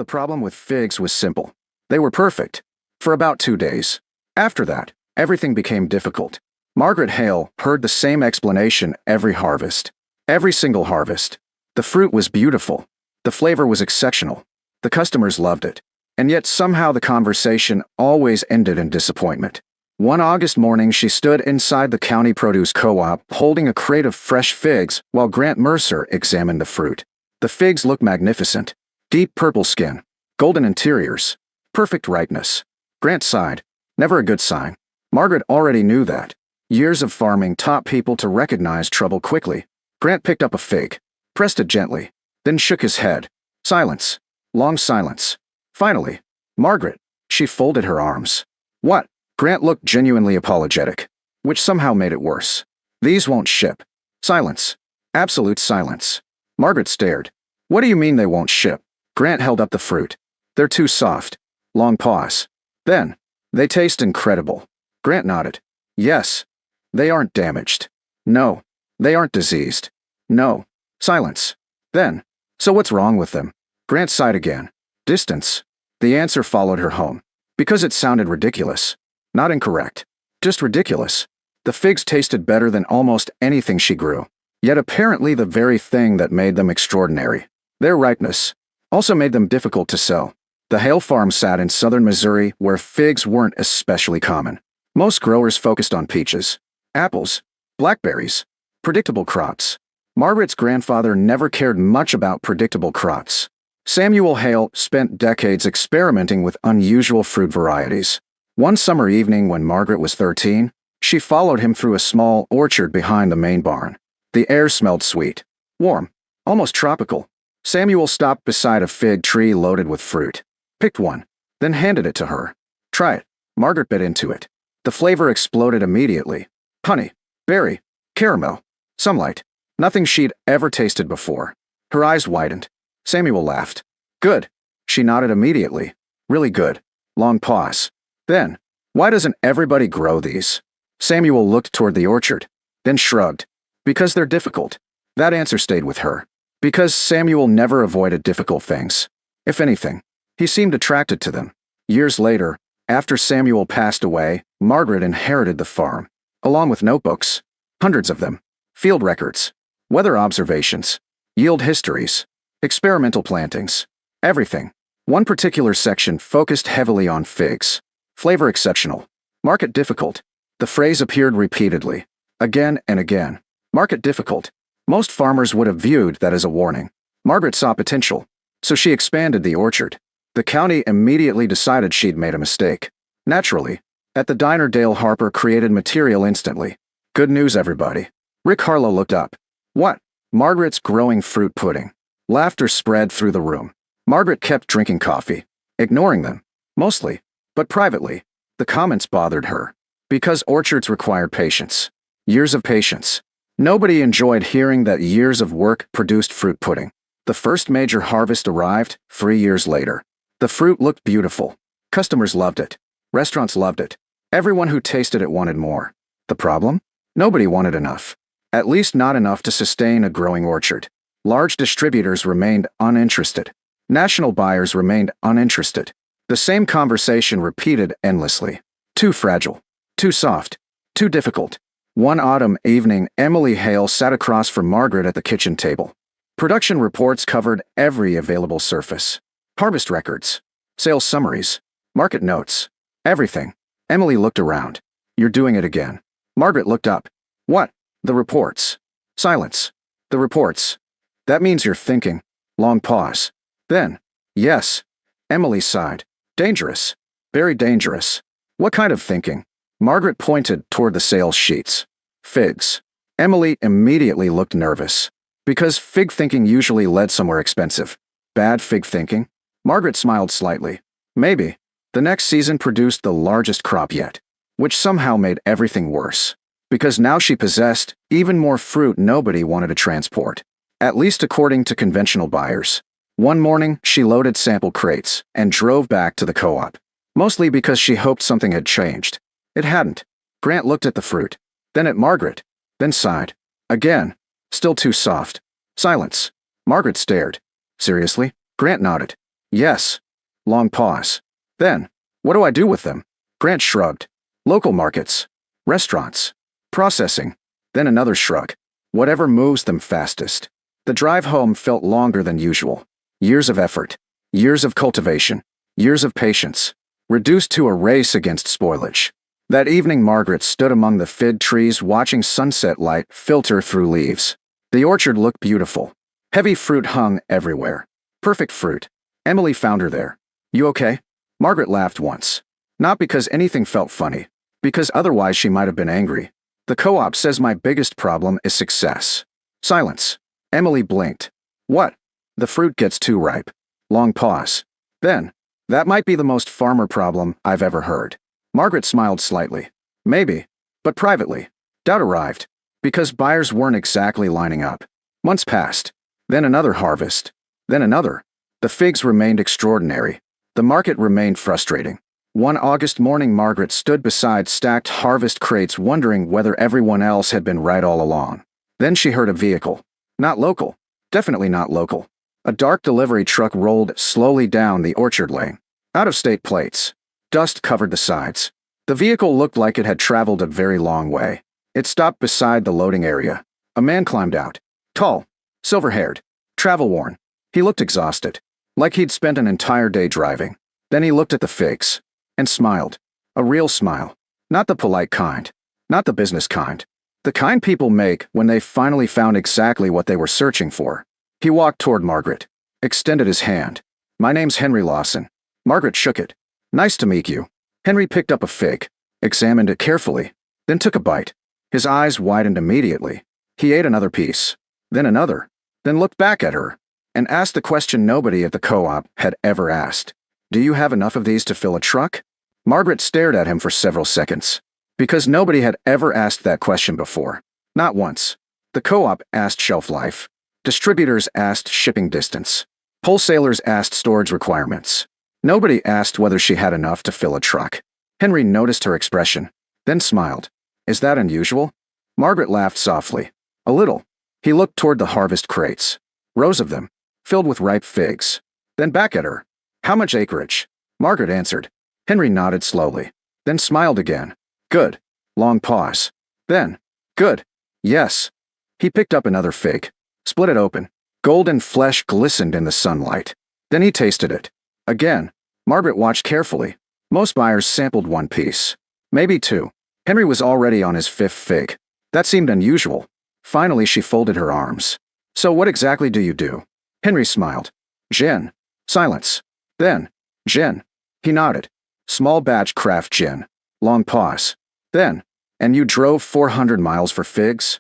The problem with figs was simple. They were perfect. For about 2 days. After that, everything became difficult. Margaret Hale heard the same explanation every harvest. Every single harvest. The fruit was beautiful. The flavor was exceptional. The customers loved it. And yet somehow the conversation always ended in disappointment. One August morning she stood inside the county produce co-op holding a crate of fresh figs while Grant Mercer examined the fruit. The figs looked magnificent. Deep purple skin. Golden interiors. Perfect ripeness. Grant sighed. Never a good sign. Margaret already knew that. Years of farming taught people to recognize trouble quickly. Grant picked up a fig. Pressed it gently. Then shook his head. Silence. Long silence. Finally, Margaret. She folded her arms. What? Grant looked genuinely apologetic, which somehow made it worse. These won't ship. Silence. Absolute silence. Margaret stared. What do you mean they won't ship? Grant held up the fruit. They're too soft. Long pause. Then, they taste incredible. Grant nodded. Yes. They aren't damaged. No. They aren't diseased. No. Silence. Then, so what's wrong with them? Grant sighed again. Distance. The answer followed her home. Because it sounded ridiculous. Not incorrect. Just ridiculous. The figs tasted better than almost anything she grew. Yet apparently the very thing that made them extraordinary, their ripeness, also made them difficult to sell. The Hale farm sat in southern Missouri where figs weren't especially common. Most growers focused on peaches, apples, blackberries, predictable crops. Margaret's grandfather never cared much about predictable crops. Samuel Hale spent decades experimenting with unusual fruit varieties. One summer evening when Margaret was 13, she followed him through a small orchard behind the main barn. The air smelled sweet, warm, almost tropical. Samuel stopped beside a fig tree loaded with fruit, picked one, then handed it to her. Try it. Margaret bit into it. The flavor exploded immediately. Honey, berry, caramel, sunlight. Nothing she'd ever tasted before. Her eyes widened. Samuel laughed. Good. She nodded immediately. Really good. Long pause. Then, why doesn't everybody grow these? Samuel looked toward the orchard, then shrugged. Because they're difficult. That answer stayed with her. Because Samuel never avoided difficult things. If anything, he seemed attracted to them. Years later, after Samuel passed away, Margaret inherited the farm, along with notebooks, hundreds of them, field records, weather observations, yield histories, experimental plantings, everything. One particular section focused heavily on figs. Flavor exceptional. Market difficult. The phrase appeared repeatedly, again and again. Market difficult. Most farmers would have viewed that as a warning. Margaret saw potential, so she expanded the orchard. The county immediately decided she'd made a mistake. Naturally, at the diner Dale Harper created material instantly. Good news, everybody. Rick Harlow looked up. What? Margaret's growing fruit pudding. Laughter spread through the room. Margaret kept drinking coffee, ignoring them, mostly, but privately. The comments bothered her. Because orchards required patience. Years of patience. Nobody enjoyed hearing that years of work produced fruit pudding. The first major harvest arrived 3 years later. The fruit looked beautiful. Customers loved it. Restaurants loved it. Everyone who tasted it wanted more. The problem? Nobody wanted enough. At least not enough to sustain a growing orchard. Large distributors remained uninterested. National buyers remained uninterested. The same conversation repeated endlessly. Too fragile. Too soft. Too difficult. One autumn evening, Emily Hale sat across from Margaret at the kitchen table. Production reports covered every available surface. Harvest records. Sales summaries. Market notes. Everything. Emily looked around. You're doing it again. Margaret looked up. What? The reports. Silence. The reports. That means you're thinking. Long pause. Then, yes. Emily sighed. Dangerous. Very dangerous. What kind of thinking? Margaret pointed toward the sales sheets. Figs. Emily immediately looked nervous. Because fig thinking usually led somewhere expensive. Bad fig thinking? Margaret smiled slightly. Maybe. The next season produced the largest crop yet, which somehow made everything worse. Because now she possessed even more fruit nobody wanted to transport. At least according to conventional buyers. One morning, she loaded sample crates and drove back to the co-op. Mostly because she hoped something had changed. It hadn't. Grant looked at the fruit, then at Margaret, then sighed. Again. Still too soft. Silence. Margaret stared. Seriously? Grant nodded. Yes. Long pause. Then, what do I do with them? Grant shrugged. Local markets. Restaurants. Processing. Then another shrug. Whatever moves them fastest. The drive home felt longer than usual. Years of effort. Years of cultivation. Years of patience. Reduced to a race against spoilage. That evening Margaret stood among the fig trees watching sunset light filter through leaves. The orchard looked beautiful. Heavy fruit hung everywhere. Perfect fruit. Emily found her there. You okay? Margaret laughed once. Not because anything felt funny. Because otherwise she might have been angry. The co-op says my biggest problem is success. Silence. Emily blinked. What? The fruit gets too ripe. Long pause. Then, that might be the most farmer problem I've ever heard. Margaret smiled slightly. Maybe. But privately. Doubt arrived. Because buyers weren't exactly lining up. Months passed. Then another harvest. Then another. The figs remained extraordinary. The market remained frustrating. One August morning Margaret stood beside stacked harvest crates wondering whether everyone else had been right all along. Then she heard a vehicle. Not local. Definitely not local. A dark delivery truck rolled slowly down the orchard lane. Out-of-state plates. Dust covered the sides. The vehicle looked like it had traveled a very long way. It stopped beside the loading area. A man climbed out. Tall. Silver-haired. Travel-worn. He looked exhausted. Like he'd spent an entire day driving. Then he looked at the figs. And smiled. A real smile. Not the polite kind. Not the business kind. The kind people make when they finally found exactly what they were searching for. He walked toward Margaret. Extended his hand. My name's Henry Lawson. Margaret shook it. Nice to meet you. Henry picked up a fig. Examined it carefully. Then took a bite. His eyes widened immediately. He ate another piece. Then another. Then looked back at her. And asked the question nobody at the co-op had ever asked. Do you have enough of these to fill a truck? Margaret stared at him for several seconds. Because nobody had ever asked that question before. Not once. The co-op asked shelf life. Distributors asked shipping distance. Wholesalers asked storage requirements. Nobody asked whether she had enough to fill a truck. Henry noticed her expression. Then smiled. Is that unusual? Margaret laughed softly. A little. He looked toward the harvest crates. Rows of them. Filled with ripe figs. Then back at her. How much acreage? Margaret answered. Henry nodded slowly. Then smiled again. Good. Long pause. Then. Good. Yes. He picked up another fig. Split it open. Golden flesh glistened in the sunlight. Then he tasted it. Again. Margaret watched carefully. Most buyers sampled one piece. Maybe two. Henry was already on his fifth fig. That seemed unusual. Finally she folded her arms. So what exactly do you do? Henry smiled. Gin. Silence. Then. Gin. He nodded. Small batch craft gin. Long pause. Then. And you drove 400 miles for figs?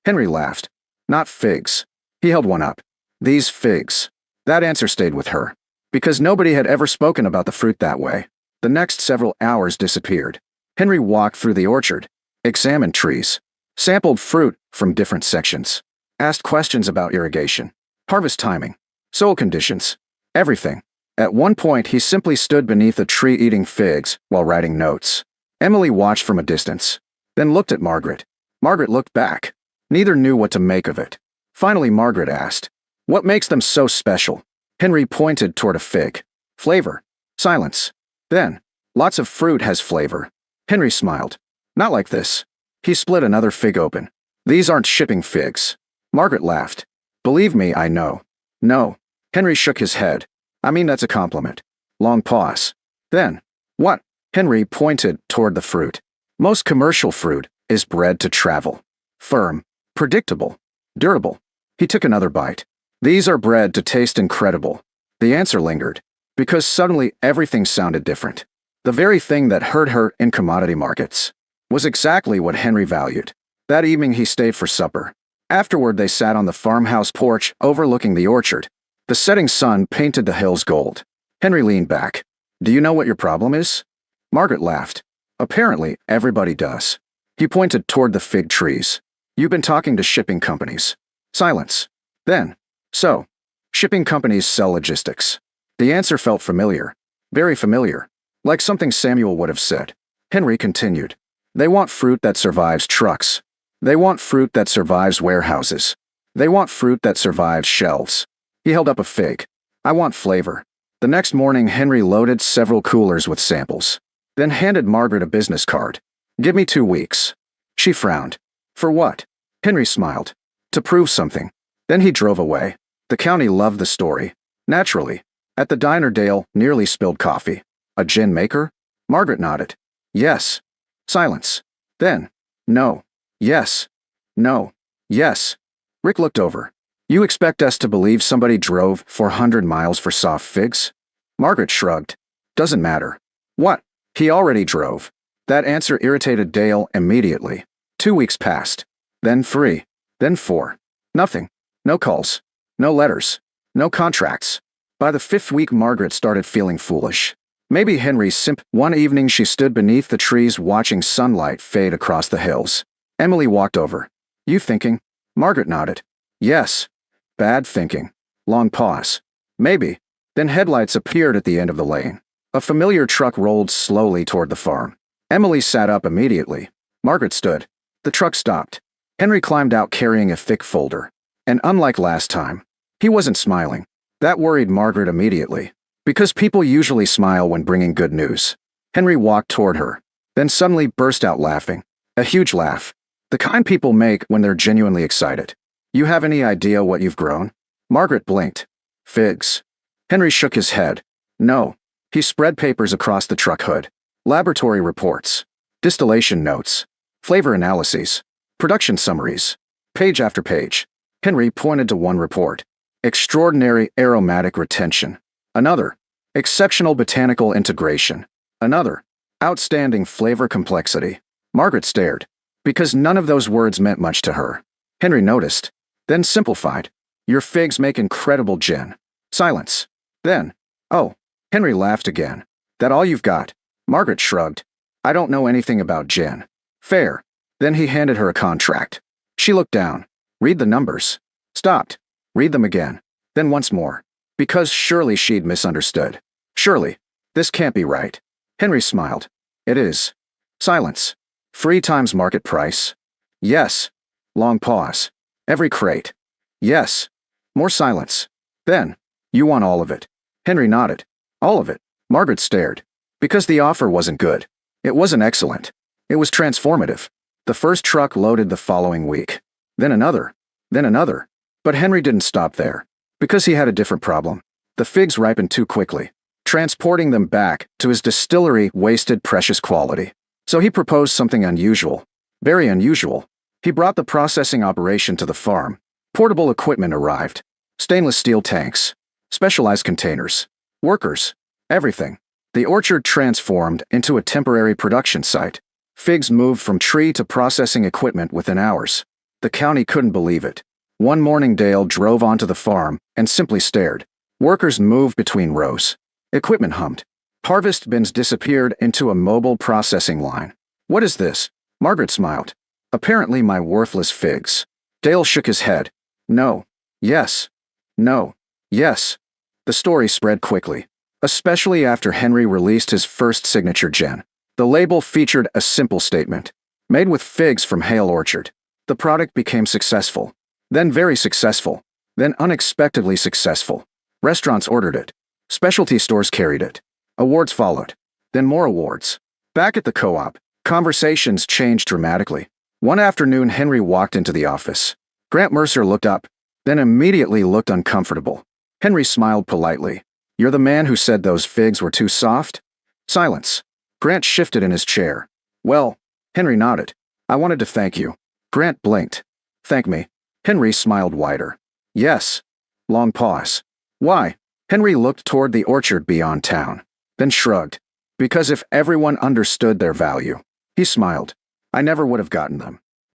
Henry laughed. Not figs. He held one up. These figs. That answer stayed with her. Because nobody had ever spoken about the fruit that way. The next several hours disappeared. Henry walked through the orchard. Examined trees. Sampled fruit from different sections. Asked questions about irrigation. Harvest timing. Soil conditions. Everything. At one point he simply stood beneath a tree eating figs while writing notes. Emily watched from a distance. Then looked at Margaret. Margaret looked back. Neither knew what to make of it. Finally Margaret asked, what makes them so special? Henry pointed toward a fig. Flavor. Silence. Then, lots of fruit has flavor. Henry smiled. Not like this. He split another fig open. These aren't shipping figs. Margaret laughed. Believe me, I know. No. Henry shook his head. I mean, that's a compliment. Long pause. Then, what? Henry pointed toward the fruit. Most commercial fruit is bred to travel. Firm. Predictable. Durable. He took another bite. These are bred to taste incredible. The answer lingered. Because suddenly everything sounded different. The very thing that hurt her in commodity markets was exactly what Henry valued. That evening he stayed for supper. Afterward they sat on the farmhouse porch overlooking the orchard. The setting sun painted the hills gold. Henry leaned back. Do you know what your problem is? Margaret laughed. Apparently, everybody does. He pointed toward the fig trees. You've been talking to shipping companies. Silence. Then. So. Shipping companies sell logistics. The answer felt familiar. Very familiar. Like something Samuel would have said. Henry continued. They want fruit that survives trucks. They want fruit that survives warehouses. They want fruit that survives shelves. He held up a fig. I want flavor. The next morning, Henry loaded several coolers with samples, then handed Margaret a business card. "Give me 2 weeks." She frowned. "For what?" Henry smiled. "To prove something." Then he drove away. The county loved the story. Naturally. At the diner, Dale nearly spilled coffee. "A gin maker?" Margaret nodded. "Yes." Silence. Then, "No." "Yes." "No." "Yes." Rick looked over. "You expect us to believe somebody drove 400 miles for soft figs?" Margaret shrugged. "Doesn't matter." "What?" "He already drove." That answer irritated Dale immediately. 2 weeks passed. Then 3. Then 4. Nothing. No calls. No letters. No contracts. By the 5th week, Margaret started feeling foolish. Maybe Henry's simp. One evening, she stood beneath the trees watching sunlight fade across the hills. Emily walked over. "You thinking?" Margaret nodded. "Yes." "Bad thinking." Long pause. "Maybe." Then headlights appeared at the end of the lane. A familiar truck rolled slowly toward the farm. Emily sat up immediately. Margaret stood. The truck stopped. Henry climbed out carrying a thick folder. And unlike last time, he wasn't smiling. That worried Margaret immediately, because people usually smile when bringing good news. Henry walked toward her, then suddenly burst out laughing. A huge laugh. The kind people make when they're genuinely excited. "You have any idea what you've grown?" Margaret blinked. "Figs." Henry shook his head. "No." He spread papers across the truck hood. Laboratory reports. Distillation notes. Flavor analyses. Production summaries. Page after page. Henry pointed to one report. Extraordinary aromatic retention. Another. Exceptional botanical integration. Another. Outstanding flavor complexity. Margaret stared, because none of those words meant much to her. Henry noticed, then simplified. "Your figs make incredible gin." Silence. Then, "Oh." Henry laughed again. "That all you've got?" Margaret shrugged. "I don't know anything about gin." "Fair." Then he handed her a contract. She looked down. "Read the numbers." Stopped. "Read them again." Then once more. Because surely she'd misunderstood. "Surely. This can't be right." Henry smiled. "It is." Silence. 3 times market price?" "Yes." Long pause. "Every crate?" "Yes." More silence. Then, "You want all of it?" Henry nodded. "All of it." Margaret stared. Because the offer wasn't good. It wasn't excellent. It was transformative. The first truck loaded the following week. Then another. Then another. But Henry didn't stop there. Because he had a different problem. The figs ripened too quickly. Transporting them back to his distillery wasted precious quality. So he proposed something unusual. Very unusual. He brought the processing operation to the farm. Portable equipment arrived. Stainless steel tanks. Specialized containers. Workers. Everything. The orchard transformed into a temporary production site. Figs moved from tree to processing equipment within hours. The county couldn't believe it. One morning, Dale drove onto the farm and simply stared. Workers moved between rows. Equipment hummed. Harvest bins disappeared into a mobile processing line. "What is this?" Margaret smiled. "Apparently my worthless figs." Dale shook his head. "No." "Yes." "No." "Yes." The story spread quickly, especially after Henry released his first signature gin. The label featured a simple statement. Made with figs from Hale Orchard. The product became successful. Then very successful. Then unexpectedly successful. Restaurants ordered it. Specialty stores carried it. Awards followed. Then more awards. Back at the co-op, conversations changed dramatically. One afternoon, Henry walked into the office. Grant Mercer looked up, then immediately looked uncomfortable. Henry smiled politely. "You're the man who said those figs were too soft?" Silence. Grant shifted in his chair. "Well," Henry nodded. "I wanted to thank you." Grant blinked. "Thank me." Henry smiled wider. "Yes." Long pause. "Why?" Henry looked toward the orchard beyond town, then shrugged. "Because if everyone understood their value." He smiled. "I never would have gotten them."